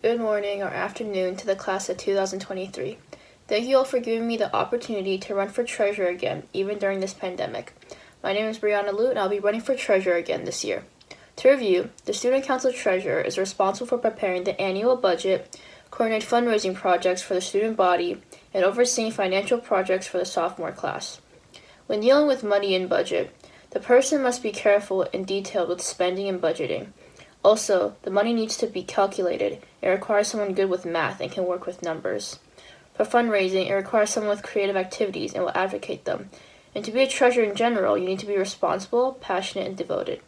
good morning or afternoon to the class of 2023. Thank you all for giving me the opportunity to run for treasurer again, even during this pandemic. My name is Brianna and I'll be running for treasurer again this year. To review, the Student Council Treasurer is responsible for preparing the annual budget, coordinate fundraising projects for the student body, and overseeing financial projects for the sophomore class. When dealing with money and budget, the person must be careful and detailed with spending and budgeting. Also, the money needs to be calculated. It requires someone good with math and can work with numbers. For fundraising, it requires someone with creative activities and will advocate them. And to be a treasurer in general, you need to be responsible, passionate, and devoted.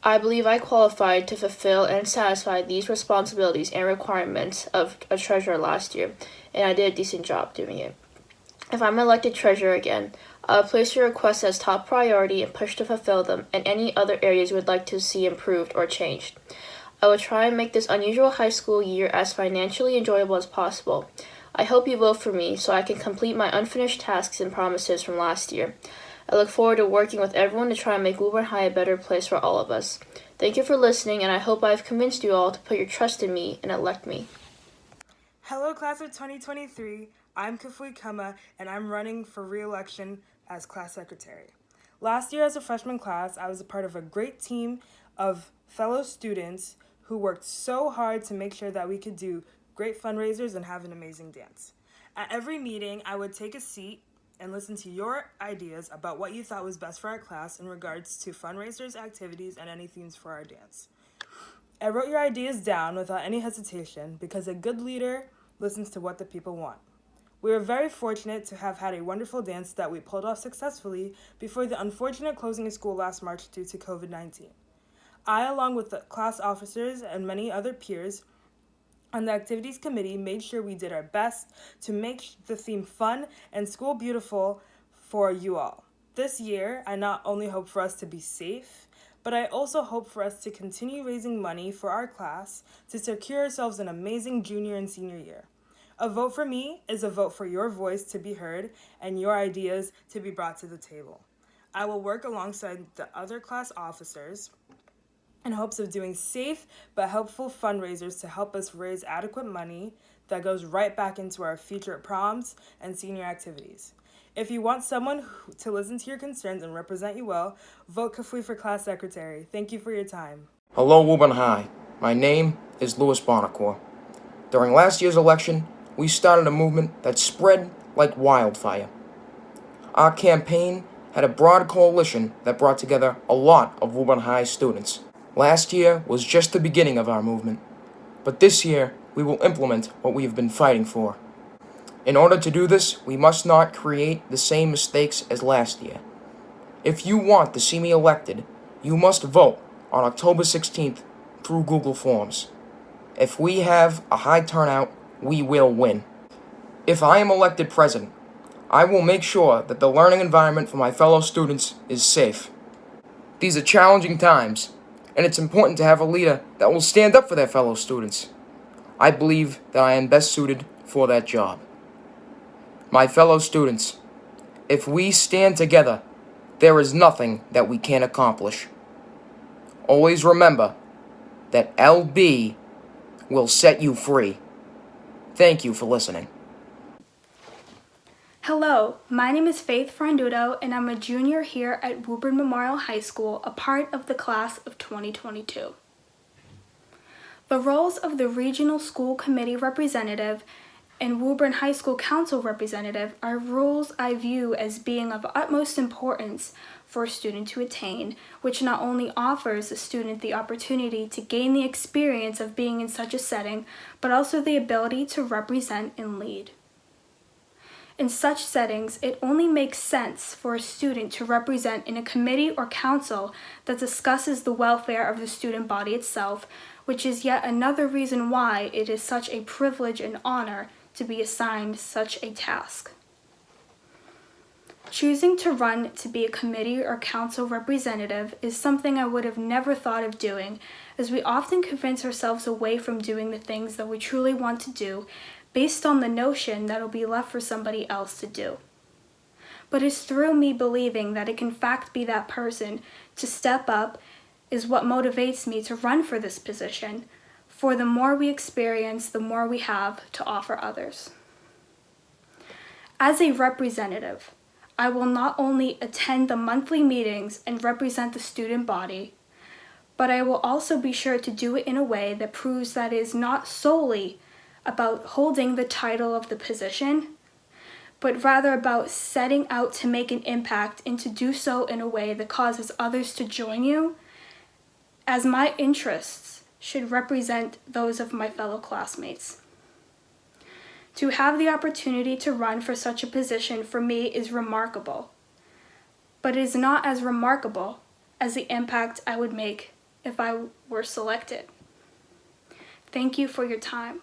I believe I qualified to fulfill and satisfy these responsibilities and requirements of a treasurer last year, and I did a decent job doing it. If I'm elected treasurer again, I will place your requests as top priority and push to fulfill them and any other areas you would like to see improved or changed. I will try and make this unusual high school year as financially enjoyable as possible. I hope you vote for me so I can complete my unfinished tasks and promises from last year. I look forward to working with everyone to try and make Woburn High a better place for all of us. Thank you for listening, and I hope I've convinced you all to put your trust in me and elect me. Hello, class of 2023. I'm Kafui Kama, and I'm running for re-election as class secretary. Last year as a freshman class, I was a part of a great team of fellow students who worked so hard to make sure that we could do great fundraisers and have an amazing dance. At every meeting, I would take a seat and listen to your ideas about what you thought was best for our class in regards to fundraisers, activities, and any themes for our dance. I wrote your ideas down without any hesitation because a good leader listens to what the people want. We were very fortunate to have had a wonderful dance that we pulled off successfully before the unfortunate closing of school last March due to COVID-19. I, along with the class officers and many other peers on the activities committee, made sure we did our best to make the theme fun and school beautiful for you all. This year, I not only hope for us to be safe, but I also hope for us to continue raising money for our class to secure ourselves an amazing junior and senior year. A vote for me is a vote for your voice to be heard and your ideas to be brought to the table. I will work alongside the other class officers in hopes of doing safe but helpful fundraisers to help us raise adequate money that goes right back into our future proms and senior activities. If you want someone to listen to your concerns and represent you well, vote Kafui for class secretary. Thank you for your time. Hello, Woburn High. My name is Buonocore. During last year's election, we started a movement that spread like wildfire. Our campaign had a broad coalition that brought together a lot of Woburn High students. Last year was just the beginning of our movement, but this year we will implement what we have been fighting for. In order to do this, we must not create the same mistakes as last year. If you want to see me elected, you must vote on October 16th through Google Forms. If we have a high turnout, we will win. If I am elected president, I will make sure that the learning environment for my fellow students is safe. These are challenging times, and it's important to have a leader that will stand up for their fellow students. I believe that I am best suited for that job. My fellow students, if we stand together, there is nothing that we can't accomplish. Always remember that LB will set you free. Thank you for listening. Hello, my name is Faith Fronduto, and I'm a junior here at Woburn Memorial High School, a part of the class of 2022. The roles of the Regional School Committee representative and Woburn High School Council representative are roles I view as being of utmost importance for a student to attain, which not only offers a student the opportunity to gain the experience of being in such a setting, but also the ability to represent and lead. In such settings, it only makes sense for a student to represent in a committee or council that discusses the welfare of the student body itself, which is yet another reason why it is such a privilege and honor to be assigned such a task. Choosing to run to be a committee or council representative is something I would have never thought of doing, as we often convince ourselves away from doing the things that we truly want to do based on the notion that it'll be left for somebody else to do. But it's through me believing that it can in fact be that person to step up is what motivates me to run for this position, for the more we experience, the more we have to offer others. As a representative, I will not only attend the monthly meetings and represent the student body, but I will also be sure to do it in a way that proves that it is not solely about holding the title of the position, but rather about setting out to make an impact and to do so in a way that causes others to join you, as my interests should represent those of my fellow classmates. To have the opportunity to run for such a position for me is remarkable, but it is not as remarkable as the impact I would make if I were selected. Thank you for your time.